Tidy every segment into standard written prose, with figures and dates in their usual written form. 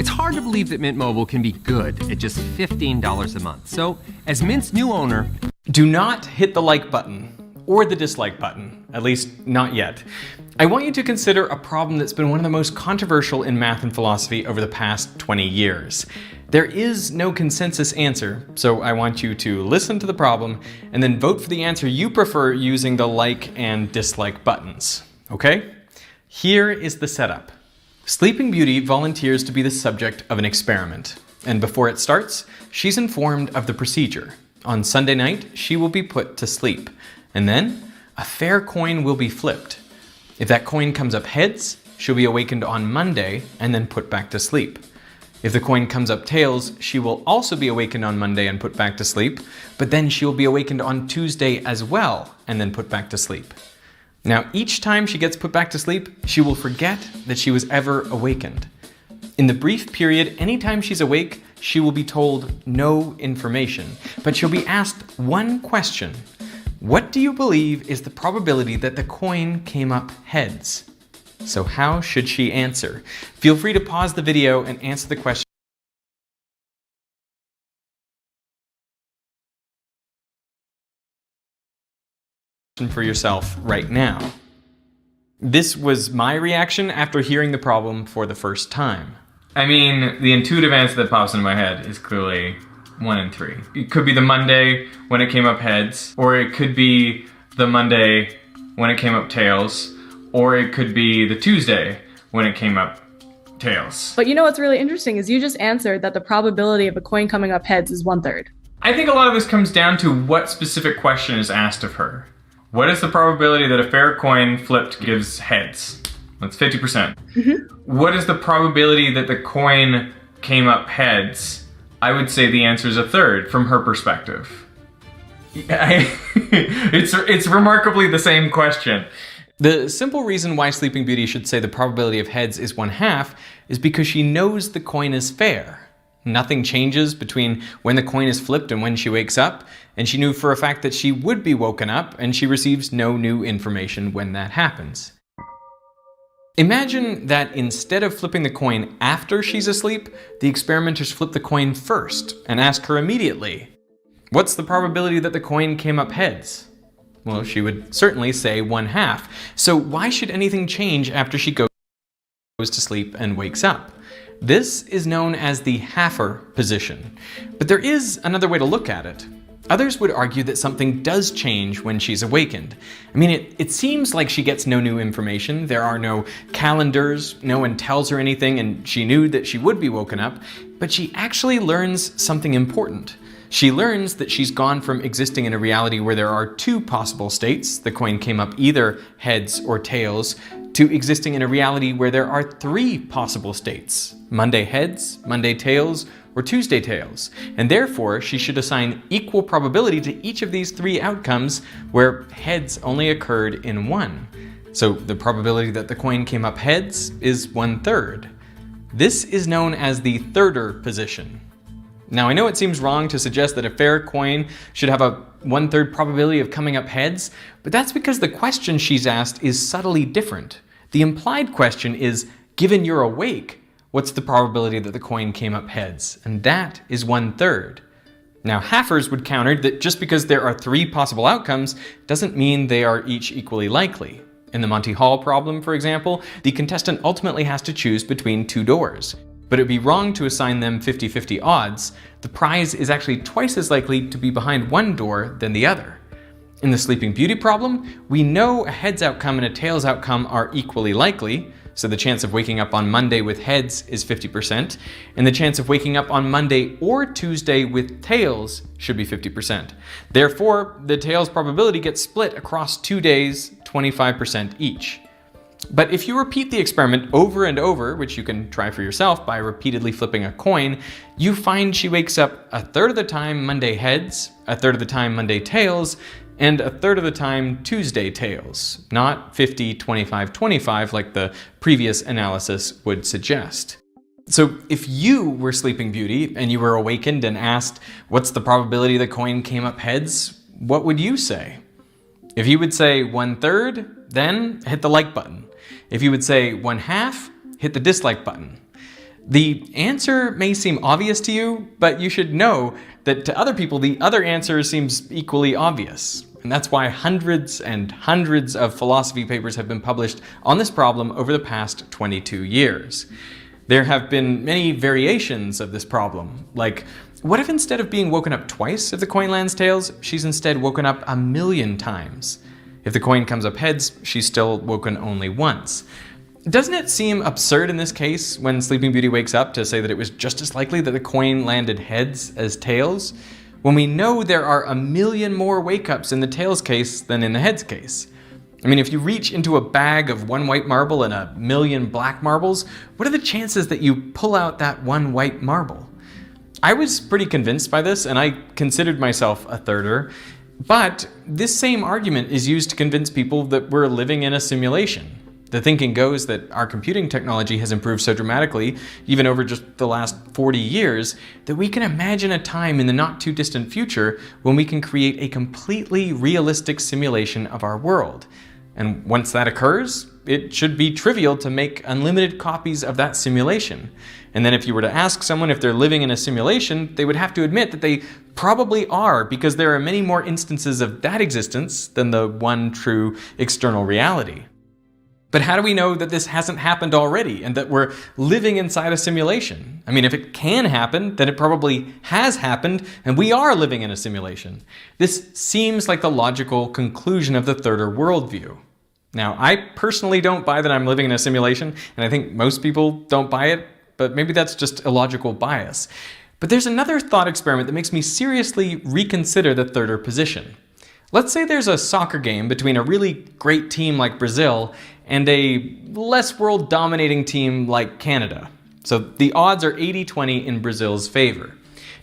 It's hard to believe that Mint Mobile can be good at just $15 a month. So, as Mint's new owner, do not hit the like button or the dislike button, at least not yet. I want you to consider a problem that's been one of the most controversial in math and philosophy over the past 20 years. There is no consensus answer, so I want you to listen to the problem and then vote for the answer you prefer using the like and dislike buttons, okay? Here is the setup. Sleeping Beauty volunteers to be the subject of an experiment, and before it starts, she's informed of the procedure. On Sunday night, she will be put to sleep, and then a fair coin will be flipped. If that coin comes up heads, she'll be awakened on Monday and then put back to sleep. If the coin comes up tails, she will also be awakened on Monday and put back to sleep, but then she will be awakened on Tuesday as well and then put back to sleep. Now, each time she gets put back to sleep, she will forget that she was ever awakened. In the brief period, anytime she's awake, she will be told no information, but she'll be asked one question. What do you believe is the probability that the coin came up heads? So how should she answer? Feel free to pause the video and answer the question for yourself right now. This was my reaction after hearing the problem for the first time. I mean, the intuitive answer that pops into my head is clearly 1 and 3. It could be the Monday when it came up heads, or it could be the Monday when it came up tails, or it could be the Tuesday when it came up tails. But you know what's really interesting is you just answered that the probability of a coin coming up heads is 1/3. I think a lot of this comes down to what specific question is asked of her. What is the probability that a fair coin flipped gives heads? That's 50%. What is the probability that the coin came up heads? I would say the answer is 1/3 from her perspective. It's remarkably the same question. The simple reason why Sleeping Beauty should say the probability of heads is 1/2 is because she knows the coin is fair. Nothing changes between when the coin is flipped and when she wakes up, and she knew for a fact that she would be woken up, and she receives no new information when that happens. Imagine that instead of flipping the coin after she's asleep, the experimenters flip the coin first and ask her immediately, "What's the probability that the coin came up heads?" Well, she would certainly say 1/2. So why should anything change after she goes to sleep and wakes up? This is known as the Haffer position, but there is another way to look at it. Others would argue that something does change when she's awakened. I mean, it seems like she gets no new information. There are no calendars, no one tells her anything, and she knew that she would be woken up, but she actually learns something important. She learns that she's gone from existing in a reality where there are 2 possible states, the coin came up either heads or tails, to existing in a reality where there are 3 possible states, Monday heads, Monday tails, or Tuesday tails. And therefore, she should assign equal probability to each of these 3 outcomes where heads only occurred in 1. So the probability that the coin came up heads is 1/3. This is known as the thirder position. Now, I know it seems wrong to suggest that a fair coin should have a 1/3 probability of coming up heads, but that's because the question she's asked is subtly different. The implied question is, given you're awake, what's the probability that the coin came up heads? And that is 1/3. Now, Haffers would counter that just because there are 3 possible outcomes doesn't mean they are each equally likely. In the Monty Hall problem, for example, the contestant ultimately has to choose between 2 doors. But it would be wrong to assign them 50-50 odds. The prize is actually twice as likely to be behind one door than the other. In the Sleeping Beauty problem, we know a heads outcome and a tails outcome are equally likely, so the chance of waking up on Monday with heads is 50%, and the chance of waking up on Monday or Tuesday with tails should be 50%. Therefore, the tails probability gets split across 2 days, 25% each. But if you repeat the experiment over and over, which you can try for yourself by repeatedly flipping a coin, you find she wakes up 1/3 of the time Monday heads, 1/3 of the time Monday tails, and 1/3 of the time Tuesday tails, not 50-25-25 like the previous analysis would suggest. So if you were Sleeping Beauty and you were awakened and asked, what's the probability the coin came up heads, what would you say? If you would say 1/3, then hit the like button. If you would say 1/2, hit the dislike button. The answer may seem obvious to you, but you should know that to other people, the other answer seems equally obvious. And that's why hundreds and hundreds of philosophy papers have been published on this problem over the past 22 years. There have been many variations of this problem, like, what if instead of being woken up twice if the coin lands tails, she's instead woken up 1,000,000 times? If the coin comes up heads, she's still woken only once. Doesn't it seem absurd in this case, when Sleeping Beauty wakes up, to say that it was just as likely that the coin landed heads as tails, when we know there are 1,000,000 more wake-ups in the tails case than in the heads case? I mean, if you reach into a bag of one white marble and 1,000,000 black marbles, what are the chances that you pull out that one white marble? I was pretty convinced by this, and I considered myself a thirder, but this same argument is used to convince people that we're living in a simulation. The thinking goes that our computing technology has improved so dramatically, even over just the last 40 years, that we can imagine a time in the not too distant future when we can create a completely realistic simulation of our world. And once that occurs, it should be trivial to make unlimited copies of that simulation. And then if you were to ask someone if they're living in a simulation, they would have to admit that they probably are, because there are many more instances of that existence than the one true external reality. But how do we know that this hasn't happened already and that we're living inside a simulation? I mean, if it can happen, then it probably has happened and we are living in a simulation. This seems like the logical conclusion of the thirder worldview. Now, I personally don't buy that I'm living in a simulation, and I think most people don't buy it, but maybe that's just illogical bias. But there's another thought experiment that makes me seriously reconsider the thirder position. Let's say there's a soccer game between a really great team like Brazil and a less world-dominating team like Canada. So the odds are 80-20 in Brazil's favor.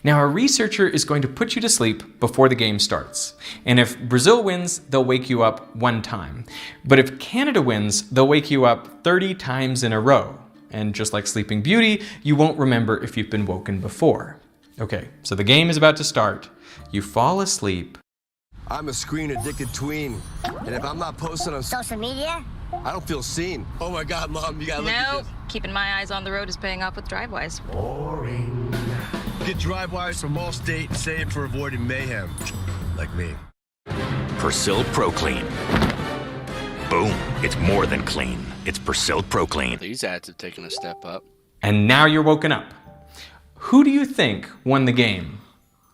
Now, a researcher is going to put you to sleep before the game starts. And if Brazil wins, they'll wake you up one time. But if Canada wins, they'll wake you up 30 times in a row. And just like Sleeping Beauty, you won't remember if you've been woken before. Okay, so the game is about to start. You fall asleep. I'm a screen-addicted tween, and if I'm not posted on Social media? I don't feel seen. Oh my God, Mom, you gotta look at No, this. keeping my eyes on the road is paying off with Drivewise. Get drive wires from Allstate and save for avoiding mayhem, like me. Persil Pro Clean. Boom, it's more than clean. It's Persil Pro Clean. These ads have taken a step up. And now you're woken up. Who do you think won the game?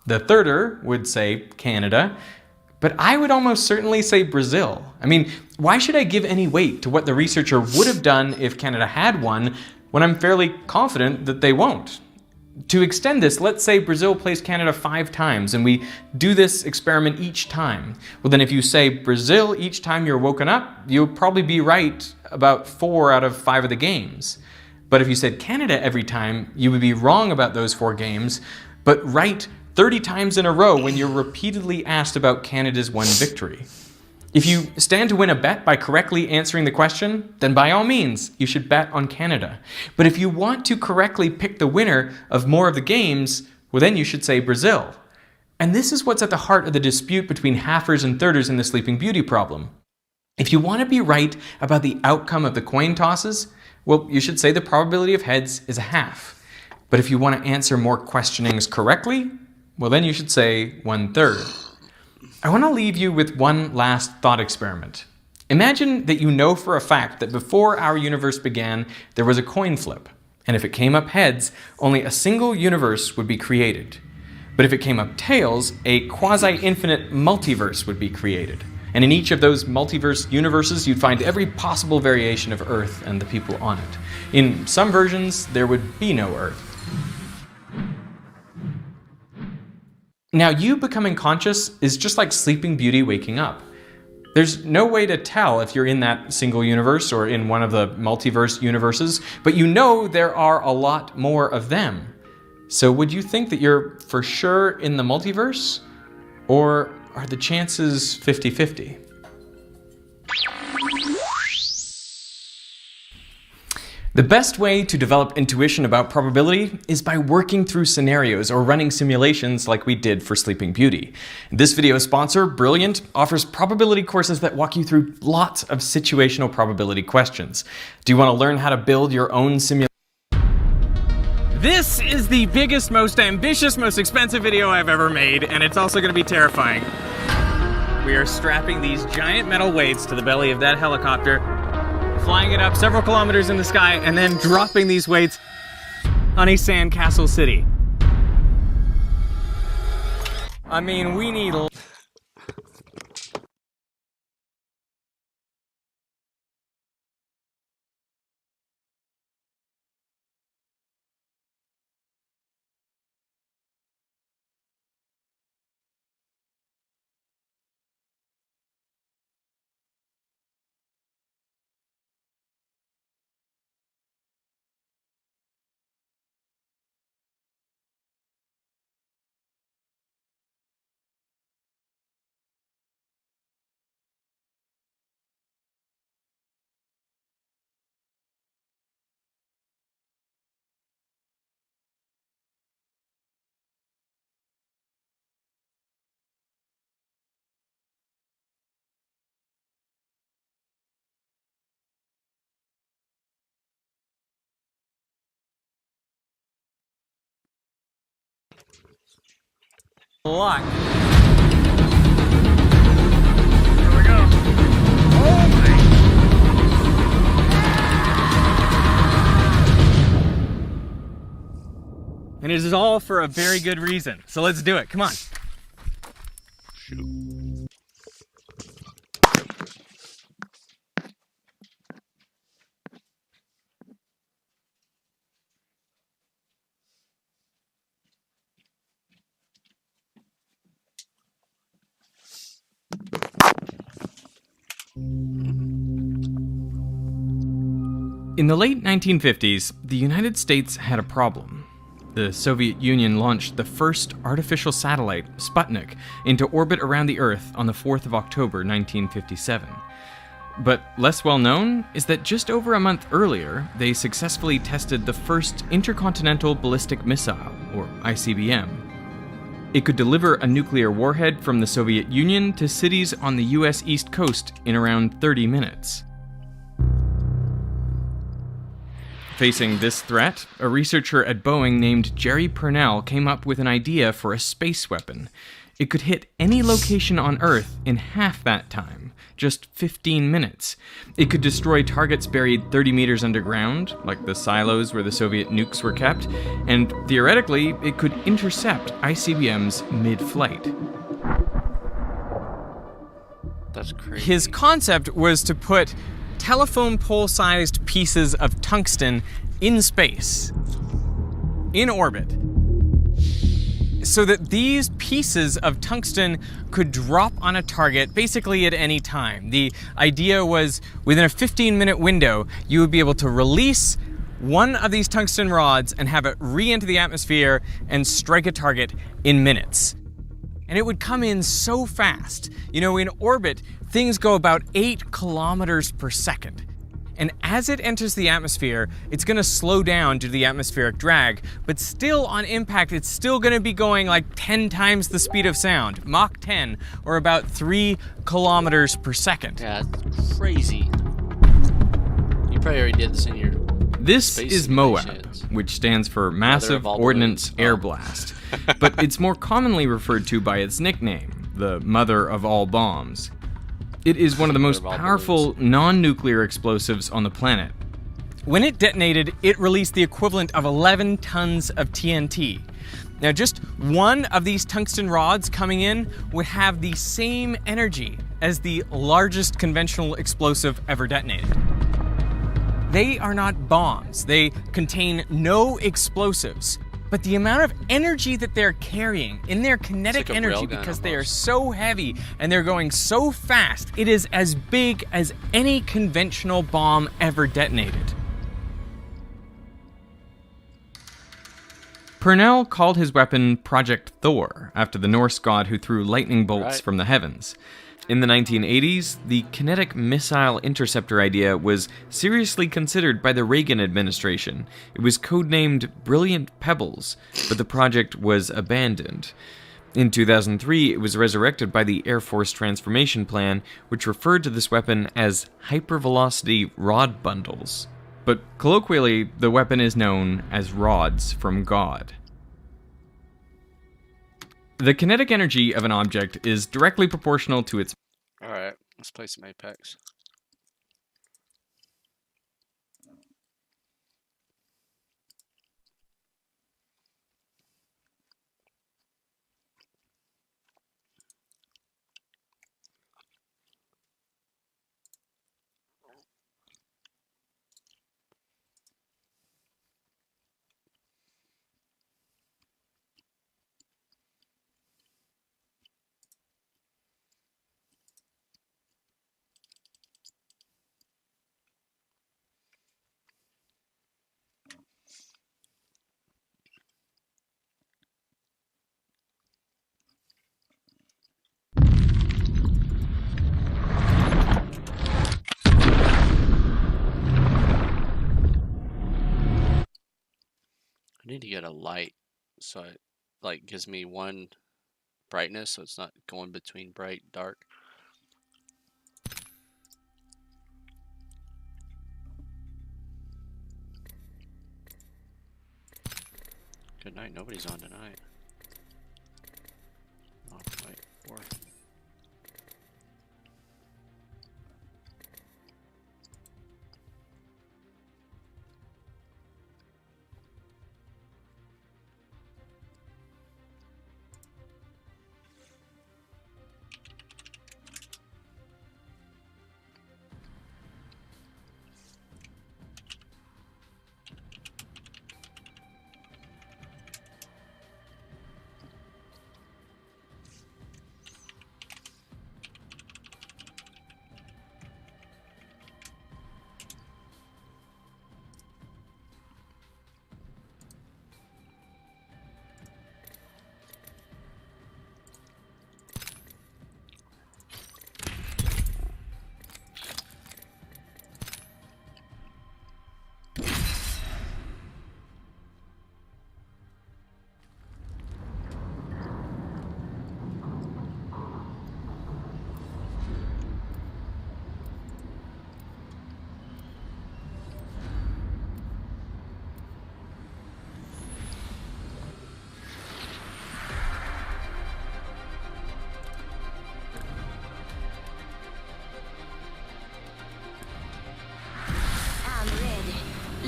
The thirder would say Canada, but I would almost certainly say Brazil. I mean, why should I give any weight to what the researcher would have done if Canada had won when I'm fairly confident that they won't? To extend this, let's say Brazil plays Canada 5 times and we do this experiment each time. Well, then if you say Brazil each time you're woken up, you'll probably be right about 4 out of 5 of the games. But if you said Canada every time, you would be wrong about those 4 games, but right 30 times in a row when you're repeatedly asked about Canada's one victory. If you stand to win a bet by correctly answering the question, then by all means, you should bet on Canada. But if you want to correctly pick the winner of more of the games, well then you should say Brazil. And this is what's at the heart of the dispute between halfers and thirders in the Sleeping Beauty problem. If you want to be right about the outcome of the coin tosses, well, you should say the probability of heads is a half. But if you want to answer more questionings correctly, well then you should say 1/3. I want to leave you with one last thought experiment. Imagine that you know for a fact that before our universe began, there was a coin flip. And if it came up heads, only a single universe would be created. But if it came up tails, a quasi-infinite multiverse would be created. And in each of those multiverse universes, you'd find every possible variation of Earth and the people on it. In some versions, there would be no Earth. Now, you becoming conscious is just like Sleeping Beauty waking up. There's no way to tell if you're in that single universe or in one of the multiverse universes, but you know there are a lot more of them. So would you think that you're for sure in the multiverse? Or are the chances 50-50? The best way to develop intuition about probability is by working through scenarios or running simulations like we did for Sleeping Beauty. This video's sponsor, Brilliant, offers probability courses that walk you through lots of situational probability questions. Do you want to learn how to build your own simulation? This is the biggest, most ambitious, most expensive video I've ever made, and it's also going to be terrifying. We are strapping these giant metal weights to the belly of that helicopter, flying it up several kilometers in the sky, and then dropping these weights on a sandcastle city. I mean, we need... Luck. Here we go. Oh my. And it is all for a very good reason. So let's do it. Come on. Shoot. In the late 1950s, the United States had a problem. The Soviet Union launched the first artificial satellite, Sputnik, into orbit around the Earth on the 4th of October 1957. But less well known is that just over a month earlier, they successfully tested the first intercontinental ballistic missile, or ICBM. It could deliver a nuclear warhead from the Soviet Union to cities on the US East Coast in around 30 minutes. Facing this threat, a researcher at Boeing named Jerry Purnell came up with an idea for a space weapon. It could hit any location on Earth in half that time, just 15 minutes. It could destroy targets buried 30 meters underground, like the silos where the Soviet nukes were kept, and theoretically, it could intercept ICBMs mid-flight. That's crazy. His concept was to put telephone pole-sized pieces of tungsten in space, in orbit, so that these pieces of tungsten could drop on a target basically at any time. The idea was within a 15-minute window, you would be able to release one of these tungsten rods and have it re-enter the atmosphere and strike a target in minutes. And it would come in so fast. You know, in orbit, things go about 8 kilometers per second. And as it enters the atmosphere, it's gonna slow down due to the atmospheric drag, but still on impact, it's still gonna be going like 10 times the speed of sound, Mach 10, or about 3 kilometers per second. Yeah, that's crazy. You probably already did this in your This space is MOAB, simulations. which stands for Massive All Ordnance Balloons. Air Oh. Blast, but it's more commonly referred to by its nickname, the Mother of All Bombs. It is one of the most Mother of all powerful non-nuclear explosives on the planet. When it detonated, it released the equivalent of 11 tons of TNT. Now, just one of these tungsten rods coming in would have the same energy as the largest conventional explosive ever detonated. They are not bombs. They contain no explosives. But the amount of energy that they're carrying in their kinetic It's like a energy, railgun because they are almost. so heavy and they're going so fast, it is as big as any conventional bomb ever detonated. Purnell called his weapon Project Thor, after the Norse god who threw lightning bolts Right. from the heavens. In the 1980s, the kinetic missile interceptor idea was seriously considered by the Reagan administration. It was codenamed Brilliant Pebbles, but the project was abandoned. In 2003, it was resurrected by the Air Force Transformation Plan, which referred to this weapon as hypervelocity rod bundles. but colloquially, the weapon is known as rods from God. The kinetic energy of an object is directly proportional to its... Alright, let's play some Apex. I need to get a light so it like gives me one brightness so it's not going between bright and dark. Good night, nobody's on tonight. Oh wait, 4.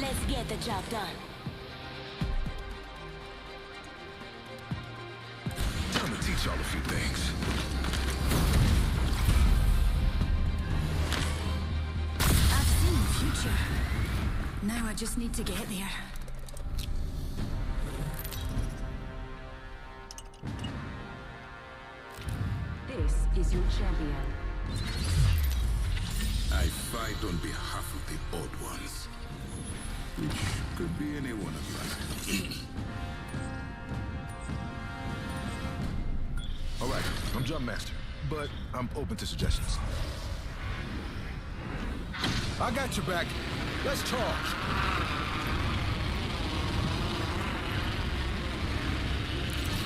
Let's get the job done. Time to teach y'all a few things. I've seen the future. Now I just need to get there. This is your champion. I fight on behalf of the odd ones. Which could be any one of us. Alright, I'm Jump Master, but I'm open to suggestions. I got your back. Let's talk.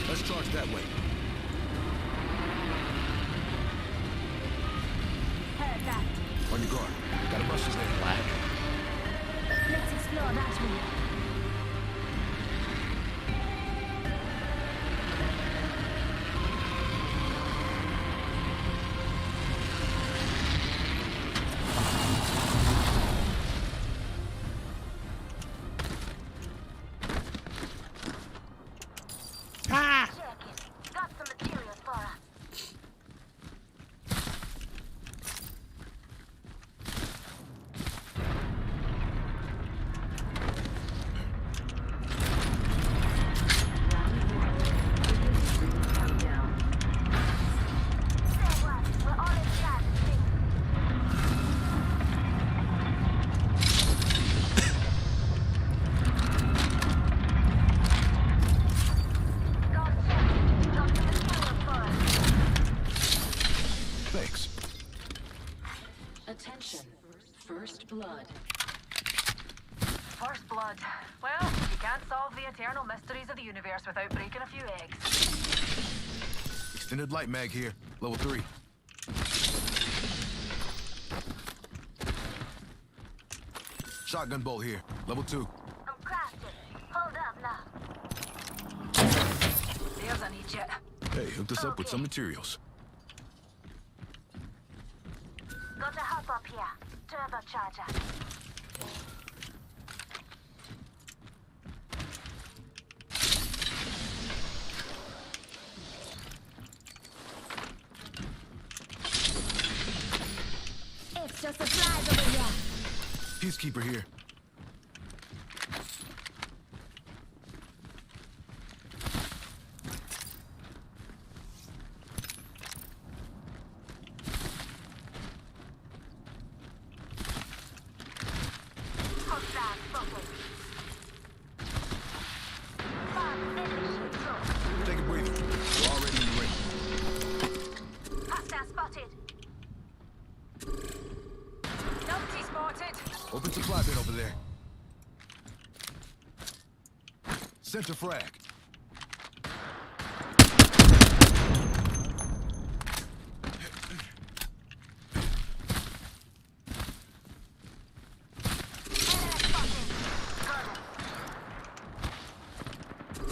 Let's charge that way. Heard that. On your guard. Gotta bust his head. Black. Let's explore that way. Got some materials for us. Thanks. Attention. First blood. First blood. Well, you can't solve the eternal mysteries of the universe without breaking a few eggs. Extended light mag here. Level 3. Shotgun bolt here. Level 2. I'm crafted. Hold up now. There's an idiot. Hey, hooked us up with some materials. Got a hop up here. Turbocharger. Extra supplies over here. Peacekeeper here. Hostile spotted. Bomb enemy control. Take a breather. We're already in the ring. Hostile spotted. Numpty spotted. Open supply bin over there. Center frag.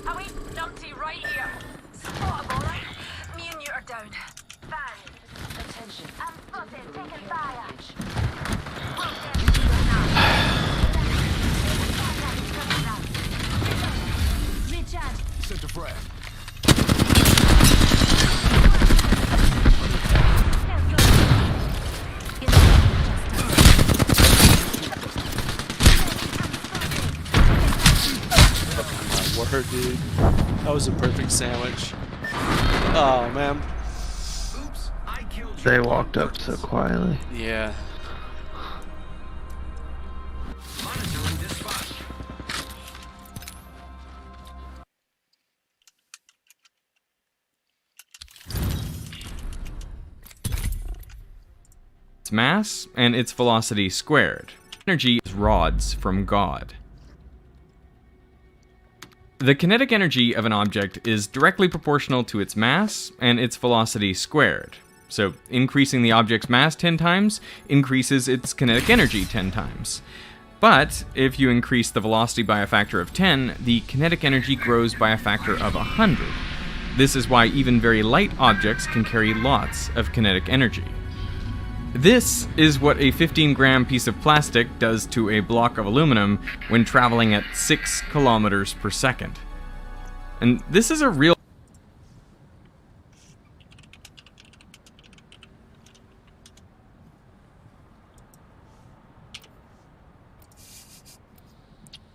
Oh wait, Numpty right here. Spottable. Me and you are down. Firing. Attention. I'm spotted. Taking fire. Recharge. Center frag. My word, dude. That was a perfect sandwich. Oh, man. They walked up so quietly. Yeah. Its mass and its velocity squared. Energy is rods from God. The kinetic energy of an object is directly proportional to its mass and its velocity squared. So increasing the object's mass 10 times increases its kinetic energy 10 times. But if you increase the velocity by a factor of 10, the kinetic energy grows by a factor of 100. This is why even very light objects can carry lots of kinetic energy. This is what a 15-gram piece of plastic does to a block of aluminum when traveling at 6 kilometers per second. And this is a real...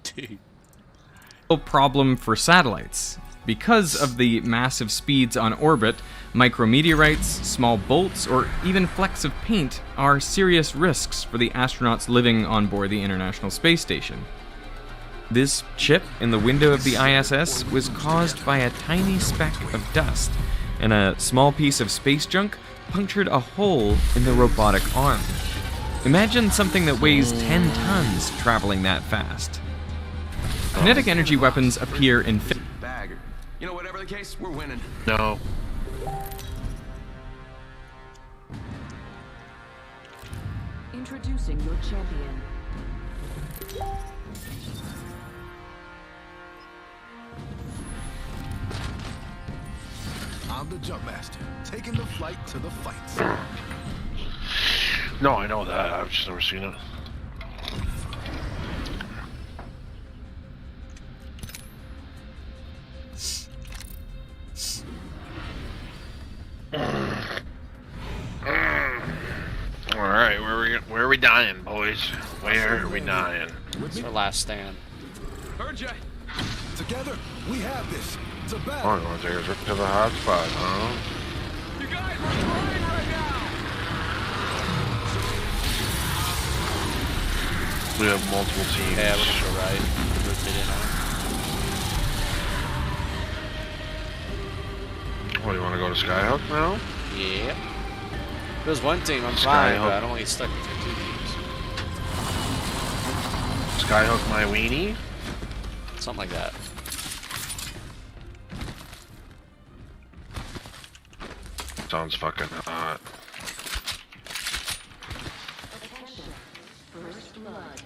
Dude. problem for satellites. Because of the massive speeds on orbit, micrometeorites, small bolts, or even flecks of paint are serious risks for the astronauts living on board the International Space Station. This chip in the window of the ISS was caused by a tiny speck of dust, and a small piece of space junk punctured a hole in the robotic arm. Imagine something that weighs 10 tons traveling that fast. Kinetic energy weapons appear in... You know, whatever the case, we're winning. No. Introducing your champion. I'm the jump master, taking the flight to the fight. No, I know that. I've just never seen it. Alright, where are we dying, boys? Where are we dying? It's our last stand. Heard ya. Together, we have this. It's a battle. Oh, you want to take us right to the hot spot, huh? You guys are flying right now. We have multiple teams. Yeah, we're gonna go right. Rotate in on. What, do you want to go to Skyhook now? Yeah. If it was one team, I'm fine, but I don't want to get stuck with 2 teams. Skyhook my weenie? Something like that. Sounds fucking hot. Attention. First blood.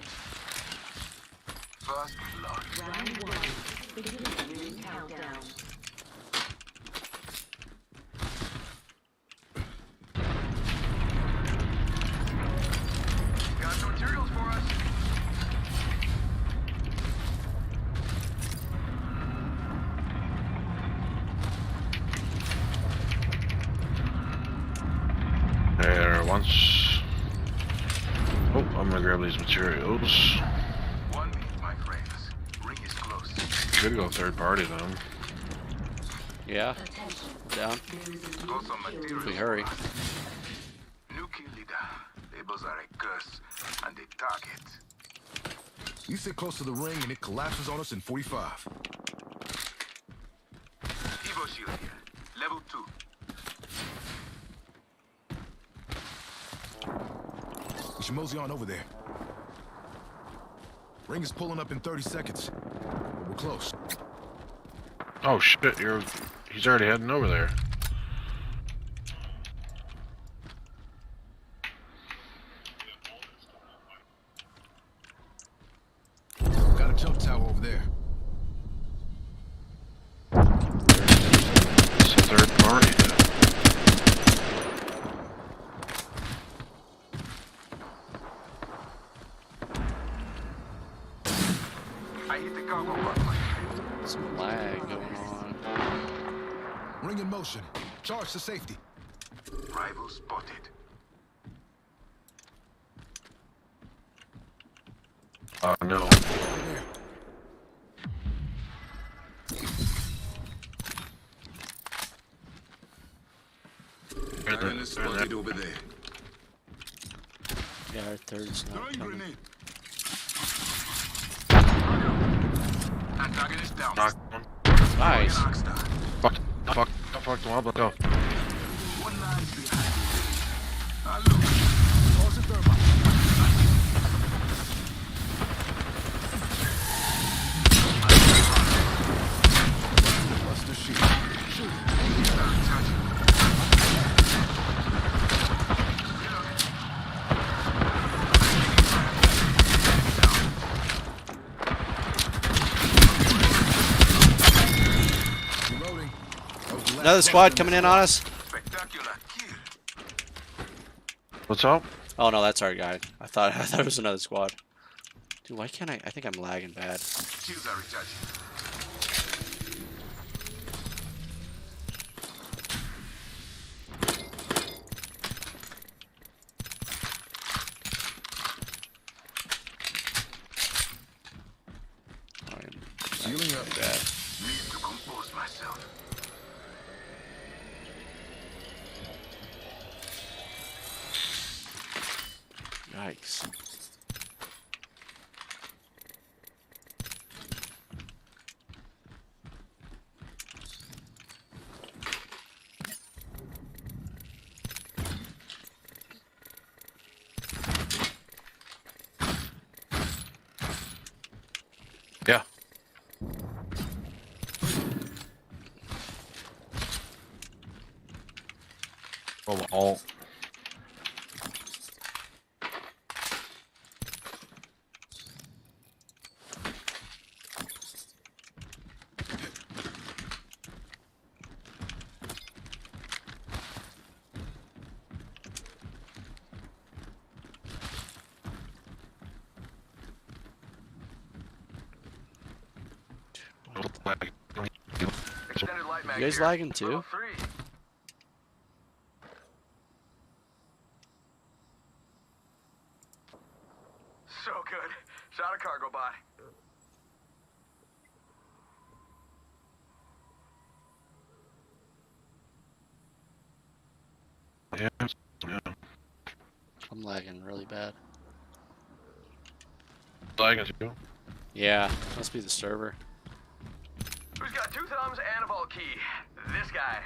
First blood. Round 1. Beginning ring countdown. Got some materials for us. There, once. Oh, I'm gonna grab these materials. 1 minute, my friends. Ring is close. Could go third party then. Yeah. Down. Got some materials. If we hurry. New kill leader. Labels are a curse, and they target. You sit close to the ring and it collapses on us in 45. Evo shield here. Level 2. We should mosey on over there. Ring is pulling up in 30 seconds. But we're close. Oh shit, he's already heading over there. Got a jump tower over there. It's a third party. I hit the cargo button. Some lag going on. Ring in motion. Charge to safety. Rival spotted. Oh no. Over there. Iron is spotted over there. Yeah, our third's not Throwing coming. grenade. Antagonist down. Knock one. Nice. Fuck them up, let's go. One line behind. Look. Toss the thermite. Bust the shit. Shoot. Reloading. That was the last Another squad coming in on us. Spectacular kill. What's up? Oh no, that's our guy. I thought it was another squad. Dude, why can't I think I'm lagging bad. Shields are recharging. I am Healing up. bad. Need to compose myself. Yikes. Yeah. Oh, all. Extended light mag You guys here. lagging too? Level 3. So good. Shot a cargo bot. Yeah. I'm lagging really bad. Lagging too. Yeah, must be the server. Who's got 2 thumbs and a vault key? This guy.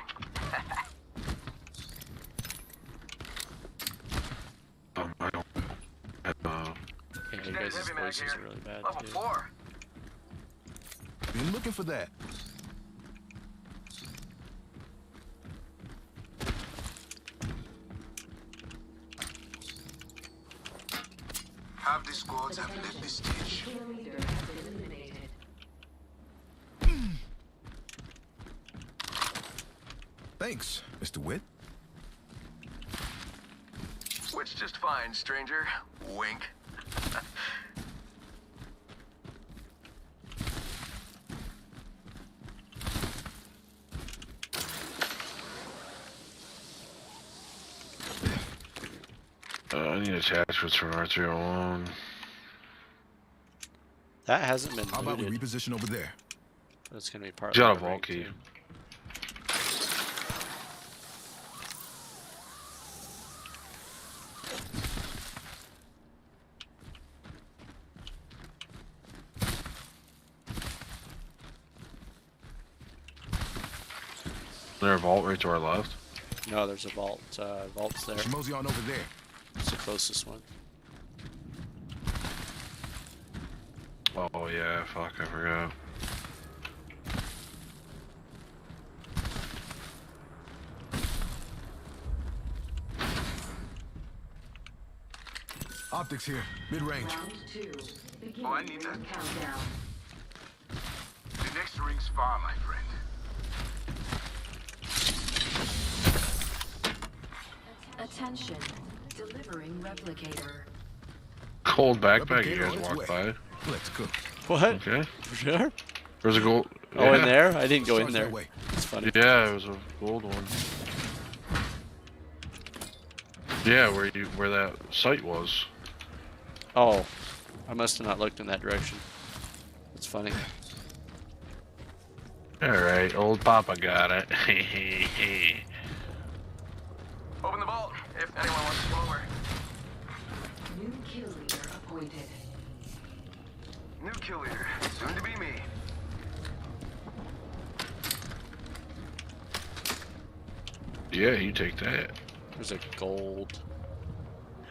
I don't. Yeah, you guys' Heavy mag voices here. are really bad Level too. 4. Been looking for that. Half the squads have left the stage. Kill leader has been eliminated. Thanks, Mr. Witt. Which just fine, stranger. Wink. I need attachments for R301. That hasn't been How about we looted. reposition over there? That's gonna be part He's got of a the vault ring, key. too. Is there a vault right to our left? No, there's a vault. Vault's there. Mosey on over there. It's the closest one. Oh yeah, fuck, I forgot. Optics here, mid-range. Round 2. Beginning Oh, I need that. ring countdown. The next ring's far, my friend. Attention. Delivering replicator. Cold backpack you Replicator guys on its walked way. by. Let's go. What? Okay. Sure. There's a gold. Oh, in yeah. there? I didn't go in Starts there. that way. It's funny. Yeah, it was a gold one. Yeah, where that site was. Oh, I must have not looked in that direction. That's funny. Alright, old Papa got it. Open the vault if anyone wants to come over. New kill leader appointed. New kill leader, soon to be me. Yeah, you take that. There's a gold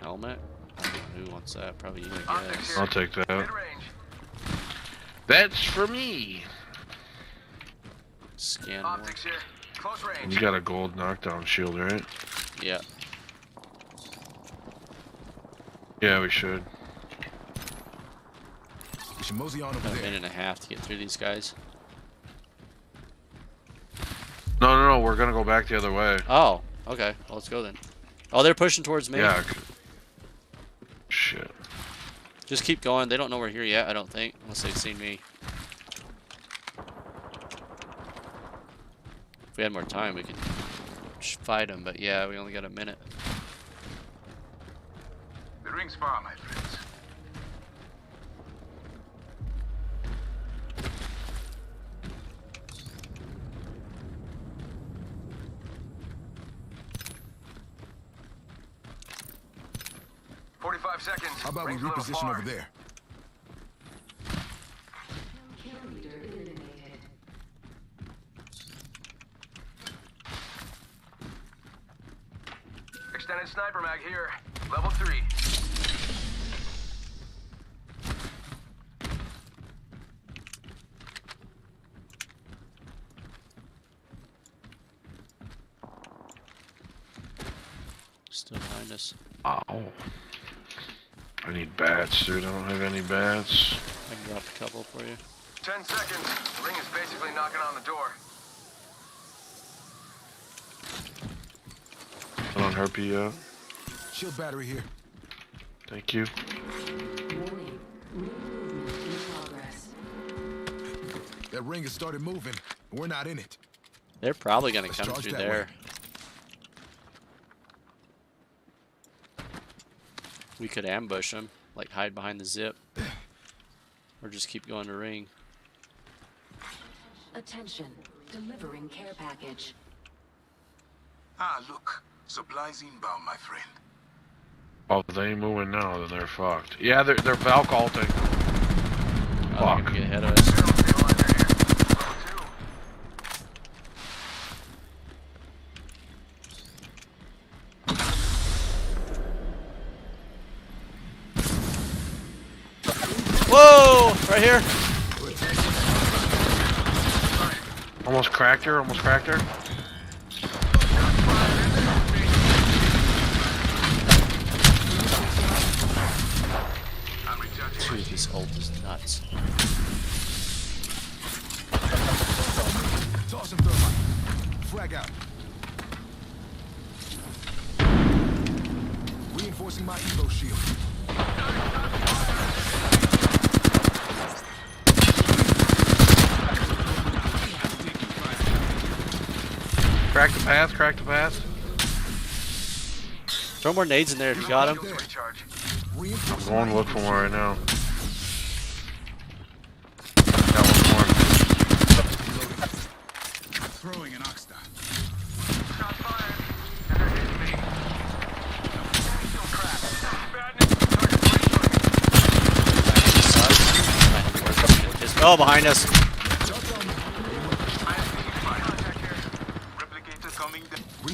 helmet. I don't know who wants that. Probably you, I Optics guess. here. I'll take that. Mid-range. That's for me. Scan more. Optics here. Close range. You got a gold knockdown shield, right? Yeah. Yeah, we should. You should mosey on over Got a there. minute and a half to get through these guys. No, we're gonna go back the other way. Oh, okay. Well, let's go then. Oh, they're pushing towards me. Yeah. Shit. Just keep going. They don't know we're here yet, I don't think, unless they've seen me. If we had more time, we could fight them, but yeah, we only got a minute. The ring's far, my friends. Seconds. How about we Ring's a little reposition far. over there? Kill leader eliminated. Extended sniper mag here. Level 3. Still behind us. Ow. I need bats, dude. I don't have any bats. I can drop a couple for you. 10 seconds. The ring is basically knocking on the door. I don't hurt you yet. Shield battery here. Thank you. Warning. Movement in progress. That ring has started moving. We're not in it. They're probably gonna Let's come charge through that there. way. We could ambush them, like hide behind the zip, or just keep going to ring. Attention. Delivering care package. Ah, look. Supplies inbound, my friend. Oh, they ain't moving now, then they're fucked. Yeah, they're Valk ulting. Oh, they're Fuck. gonna get ahead of us. Whoa! Right here. Almost cracked her, almost cracked her. Dude, this ult is nuts. Toss him thermite. Frag out. Reinforcing my Evo shield. Crack the path, crack the path. Throw more nades in there if you got them. I'm going to look for one right now. Got one more. Throwing an Oxstar. Oh, behind us.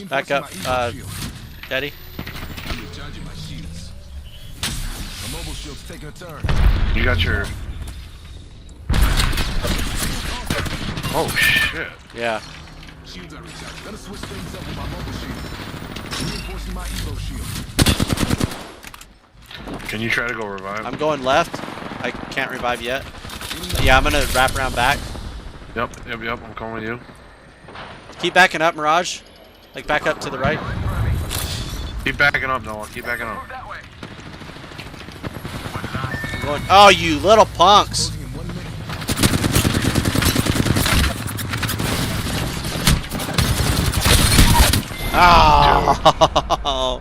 Back up, Daddy. I'm recharging my shields. My mobile shield's taking a turn. You got your... Oh, shit. Yeah. Shields are recharged. Gotta switch things up with my mobile shield. Reinforcing my Evo shield. Can you try to go revive? I'm going left. I can't revive yet. Yeah, I'm gonna wrap around back. Yep. I'm coming with you. Keep backing up, Mirage. Like back up to the right. Keep backing up, Noah. Keep backing up. I'm going. Oh, you little punks! Oh,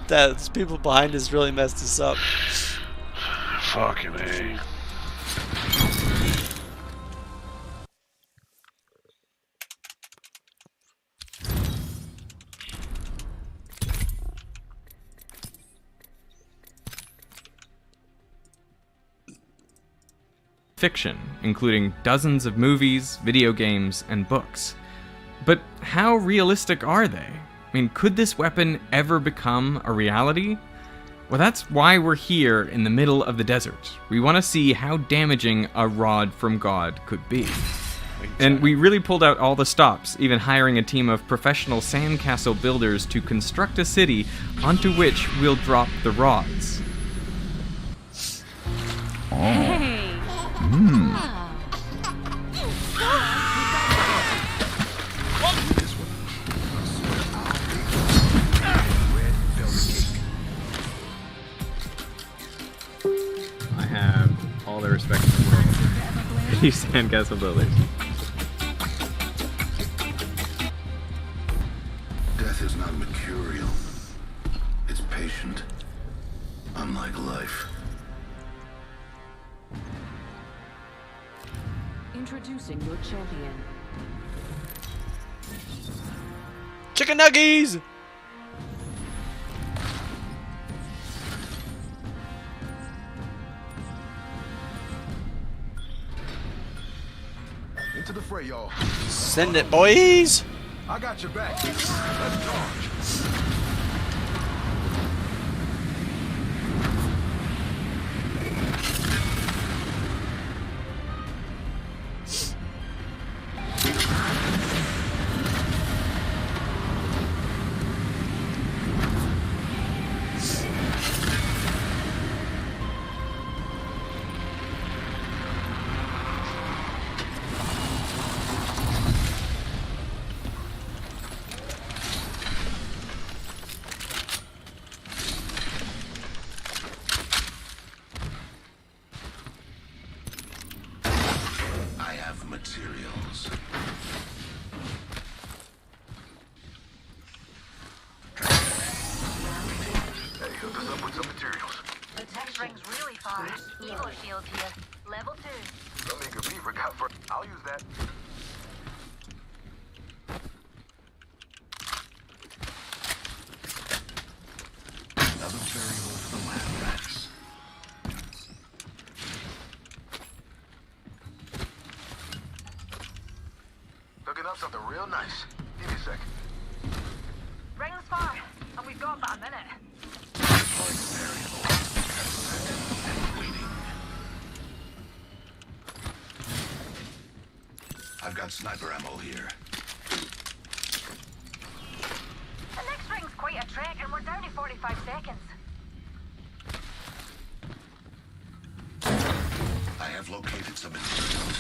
those people behind us really messed us up. Fucking A. Fiction, including dozens of movies, video games, and books. But how realistic are they? I mean, could this weapon ever become a reality? Well, that's why we're here in the middle of the desert. We want to see how damaging a rod from God could be. And we really pulled out all the stops, even hiring a team of professional sandcastle builders to construct a city onto which we'll drop the rods. Hey. I have all the respect in the world for these sandcastle builders. Death is not mercurial. It's patient. Unlike life. Introducing your champion. Chicken nuggies! Into the fray, y'all. Send it, boys! I got your back. Let's charge. Materials. Hey, hook us up with some materials. This ring's really far. Evo shield here. Level 2. Don't make a beaver cut for. I'll use that. Another variable for the lab rats. Hooking up something real nice. Give me a sec. Ring's far, and we've got about a minute. I've got sniper ammo here. The next ring's quite a trek, and we're down to 45 seconds. I have located some materials.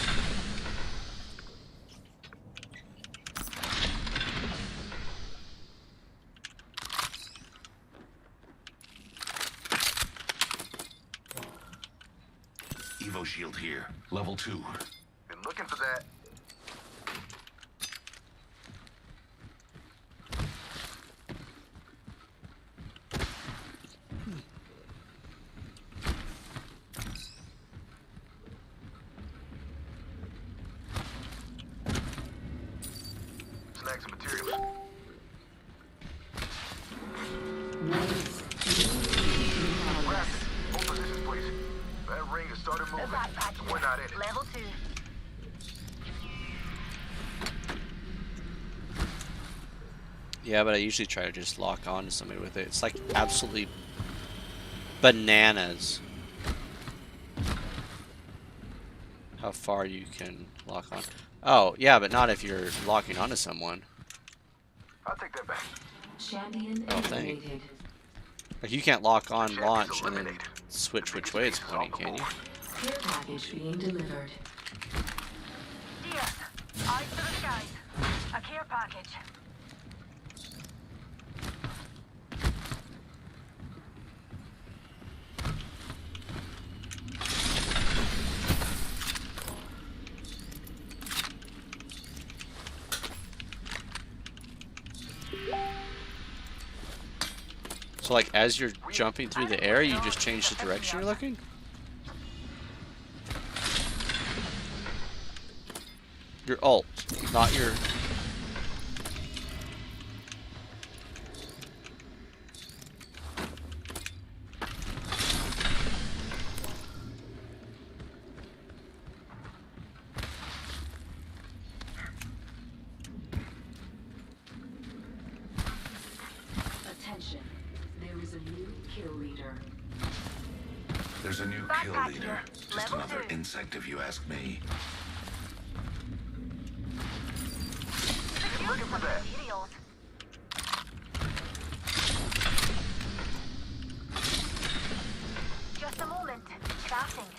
shield here. Level 2. Been looking for that. Snag some materials. Rapid. Hold positions, please. That ring has started moving. We're not in it. Level 2. Yeah, but I usually try to just lock on to somebody with it. It's like absolutely bananas how far you can lock on. Oh, yeah, but not if you're locking onto someone. I'll take that back. Champion I don't think. eliminated. Like, you can't lock on launch and then switch which way it's pointing, can you? Care package being delivered. Diaz, eyes to the skies. A care package. So, like, as you're jumping through the air, you just change the direction you're looking? Your ult, not your... Attention. There is a new kill leader. There's a new kill leader. Just another insect if you ask me. Looking for that. Materials. Just a moment. Crafting.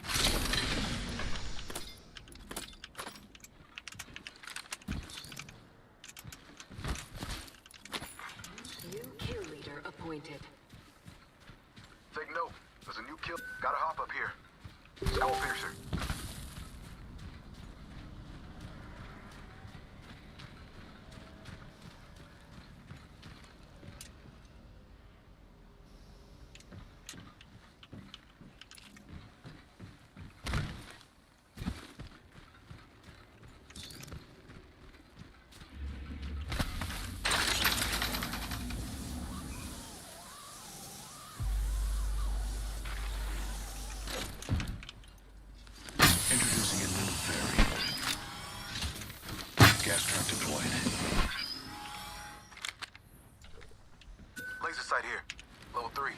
New kill leader appointed. Take note. There's a new kill. Gotta hop up here. Skull piercer. Introducing a new variant. Gas trap deployed. Laser sight here. Level 3.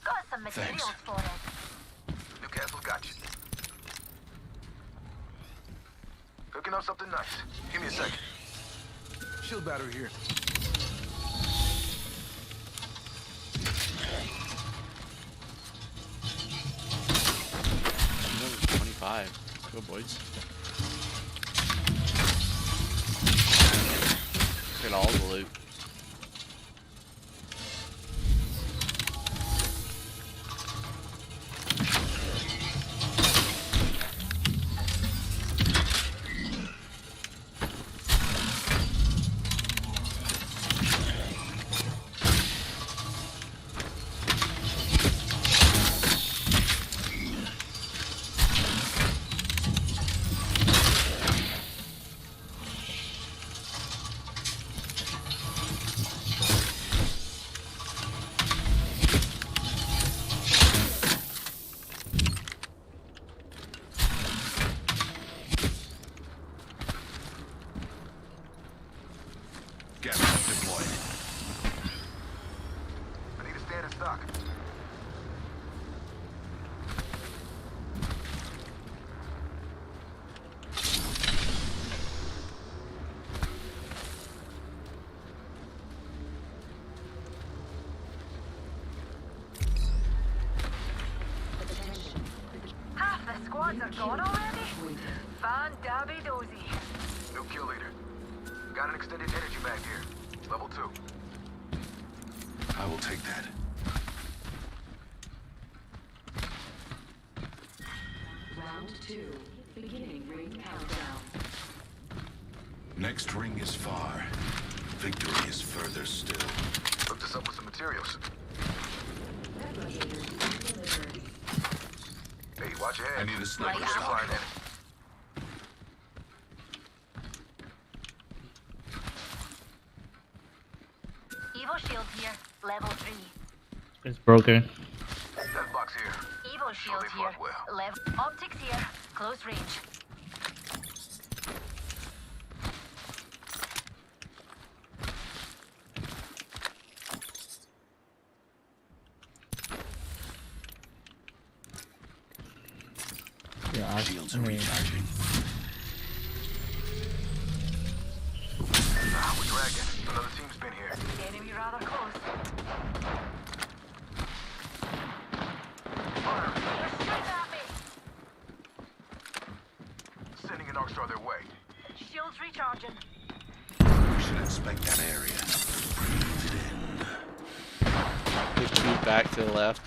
Got some materials Thanks. for it. Newcastle's got you. Cooking up something nice. Give me a second. Shield battery here. Another 25. Go, boys. Look at all the loot. Gas trap deployed. I need a standard stock. Half the squads are gone already? Van Dabby Dozy. New kill leader. Got an extended energy mag here. Level 2. I will take that. Round 2. Beginning ring countdown. Next ring is far. Victory is further still. Hooked us up with some materials. Hey, watch your head. I need a sniper Right stock. out. Evo shield here, level 3. It's broken. That box here. Evo shield they here, fought well. level. Optics here, close range. Yeah, Shields are recharging. We're dragging. Another team's been here. Enemy rather close. Fire. They're shooting at me. Sending an arc star their way. Shields recharging. We should inspect that area. Breathe it in. Big feet back to the left.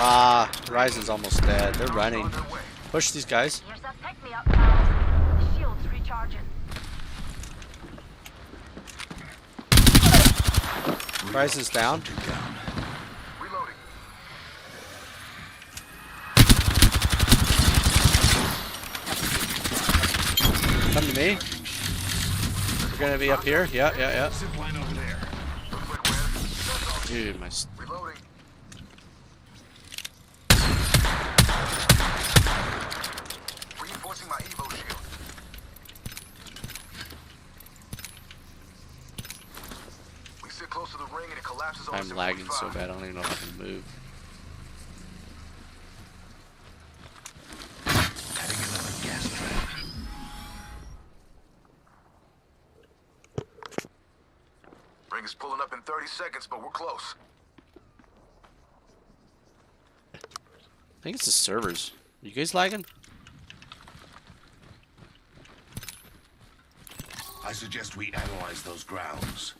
Ah, Ryzen's almost dead. They're running. Push these guys. Here's a pick me up, pal. Shields recharging. Ryzen's down. Reloading. Come to me. We're gonna be up here. Yeah, yeah, yeah. Zipline over there. Dude, my. Reloading. Reinforcing my Evo shield. We sit close to the ring and it collapses on us I'm in lagging so 45. bad. I don't even know if I can move. Adding another gas trap. Ring is pulling up in 30 seconds, but we're close. I think it's the servers. You guys lagging? I suggest we analyze those grounds.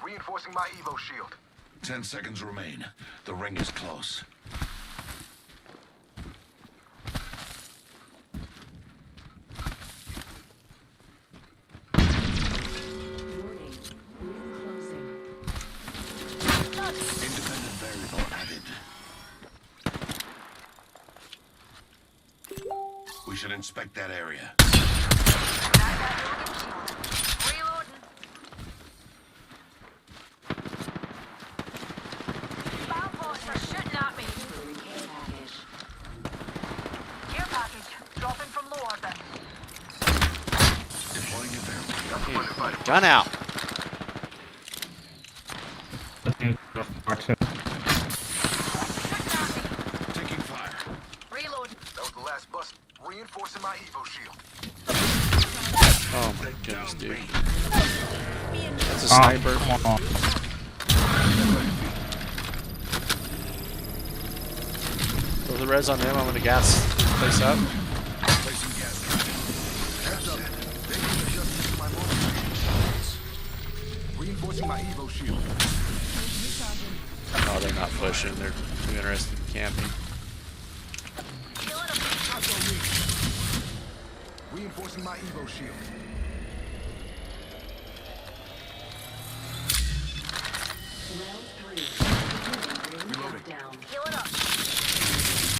Reinforcing my Evo shield. 10 seconds remain. The ring is close. Warning. Ring closing. Independent variable added. We should inspect that area. Reloading. Balposts are shooting at me. Care package. Care package dropping from low orbit. Deploying a variable. Hey, gun out. Taking fire. Reloading. That was the last bust. Reinforcing my Evo shield. Oh my goodness, dude. That's a sniper. Come on. Throw the res on them. I'm gonna gas this place up. Placing gas trap. Heads up. They can adjust to my motion. Reinforcing my Evo shield. Oh, they're not pushing. They're too interested in camping. Reinforcing my Evo shield.